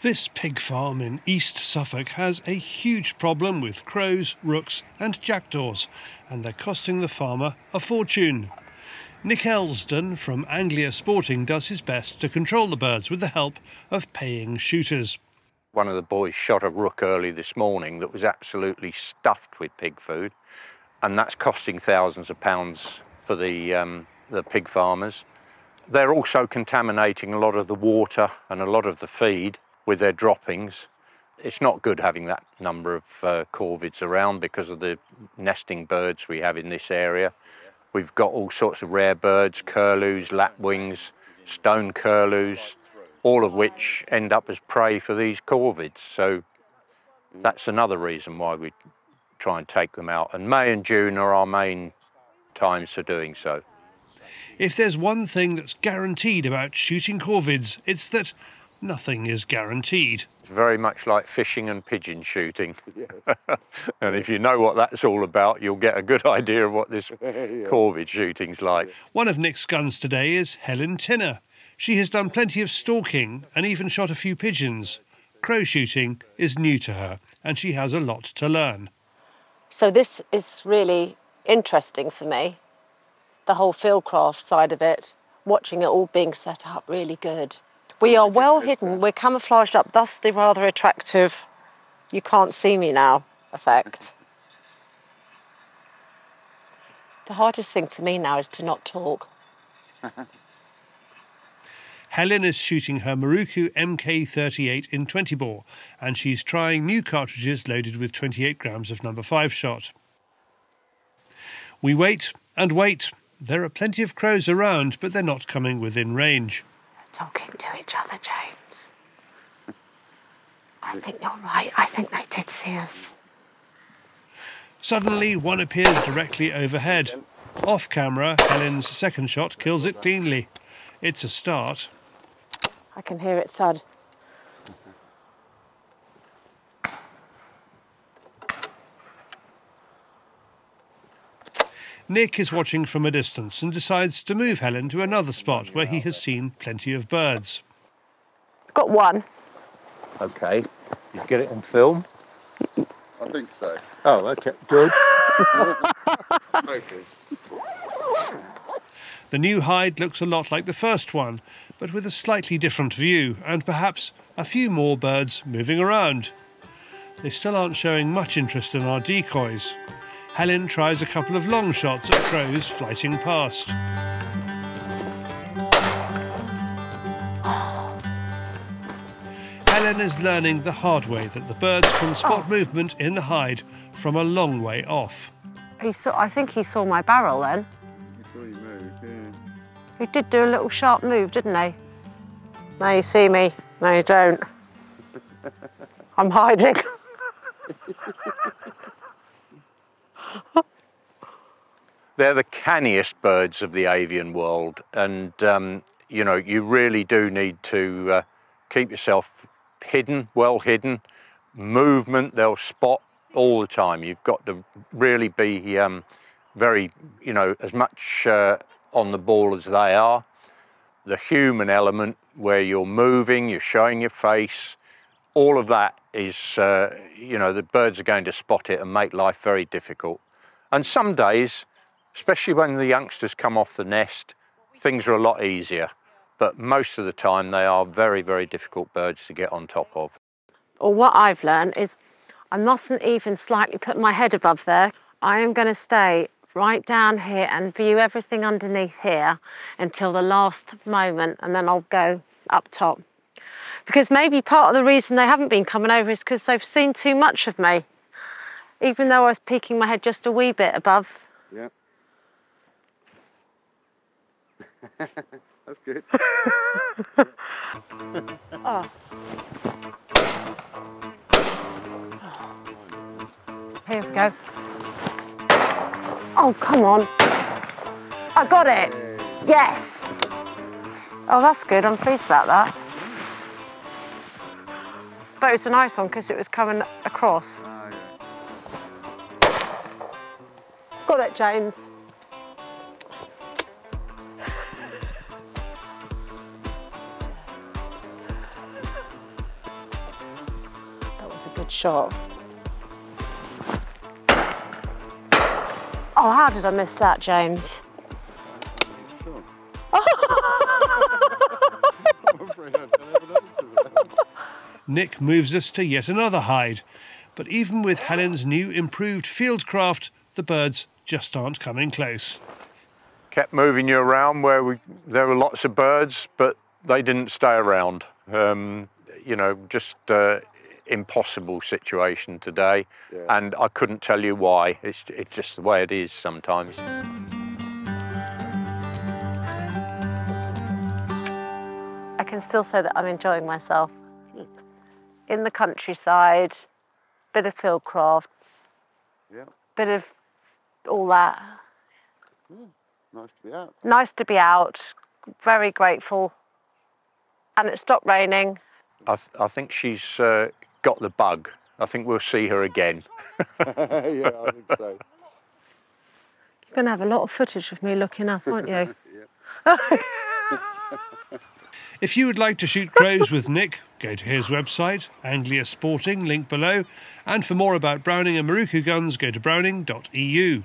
This pig farm in East Suffolk has a huge problem with crows, rooks and jackdaws, and they're costing the farmer a fortune. Nick Elsdon from Anglia Sporting does his best to control the birds with the help of paying shooters. One of the boys shot a rook early this morning that was absolutely stuffed with pig food, and that's costing thousands of pounds for the pig farmers. They're also contaminating a lot of the water and a lot of the feed with their droppings. It's not good having that number of corvids around because of the nesting birds we have in this area. We've got all sorts of rare birds, curlews, lapwings, stone curlews, all of which end up as prey for these corvids. So that's another reason why we try and take them out. And May and June are our main times for doing so. If there's one thing that's guaranteed about shooting corvids, it's that nothing is guaranteed. It's very much like fishing and pigeon shooting. Yes. And if you know what that's all about, you'll get a good idea of what this corvid shooting's like. One of Nick's guns today is Helen Tinner. She has done plenty of stalking and even shot a few pigeons. Crow shooting is new to her, and she has a lot to learn. So this is really interesting for me, the whole fieldcraft side of it, watching it all being set up really good. We are well hidden, we're camouflaged up, thus the rather attractive "you can't see me now" effect. The hardest thing for me now is to not talk. Helen is shooting her Maruku MK38 in 20 bore, and she's trying new cartridges loaded with 28 grams of number 5 shot. We wait and wait. There are plenty of crows around, but they're not coming within range. Talking to each other, James. I think you're right. I think they did see us. Suddenly, one appears directly overhead. Off camera, Helen's second shot kills it cleanly. It's a start. I can hear it thud. Nick is watching from a distance and decides to move Helen to another spot where he has seen plenty of birds. Got one. Okay, you get it on film? I think so. Oh, okay, good. The new hide looks a lot like the first one, but with a slightly different view and perhaps a few more birds moving around. They still aren't showing much interest in our decoys. Helen tries a couple of long shots at crows flighting past. Helen is learning the hard way that the birds can spot movement in the hide from a long way off. I think he saw my barrel then. He saw you move, yeah. He did do a little sharp move, didn't he? Now you see me. No, you don't. I'm hiding. They're the canniest birds of the avian world, and you know, you really do need to keep yourself hidden, well hidden. Movement, they'll spot all the time. You've got to really be very, you know, as much on the ball as they are. The human element, where you're moving, you're showing your face, all of that is, you know, the birds are going to spot it and make life very difficult. And some days, especially when the youngsters come off the nest, things are a lot easier. But most of the time, they are very, very difficult birds to get on top of. Or what I've learned is I mustn't even slightly put my head above there. I am going to stay right down here and view everything underneath here until the last moment, and then I'll go up top. Because maybe part of the reason they haven't been coming over is because they've seen too much of me, even though I was peeking my head just a wee bit above. Yeah. That's good. Oh. Here we go. Oh, come on. I got it. Yes. Oh, that's good. I'm pleased about that. But it was a nice one because it was coming across. Oh, yeah. Got it, James. a good shot. Oh, how did I miss that, James? Sure. I'm afraid I don't have an answer to that. Nick moves us to yet another hide. But even with Helen's new improved fieldcraft, the birds just aren't coming close. Kept moving you around where there were lots of birds, but they didn't stay around. You know, just impossible situation today, Yeah. and I couldn't tell you why. It's just the way it is sometimes. I can still say that I'm enjoying myself. In the countryside, bit of fieldcraft, Yeah. bit of all that. Nice to be out. Nice to be out, very grateful. And it stopped raining. I think she's got the bug. I think we'll see her again. Yeah, I think so. You're going to have a lot of footage of me looking up, aren't you? If you would like to shoot crows with Nick, go to his website, Anglia Sporting, link below. And for more about Browning and Maruku guns, go to browning.eu.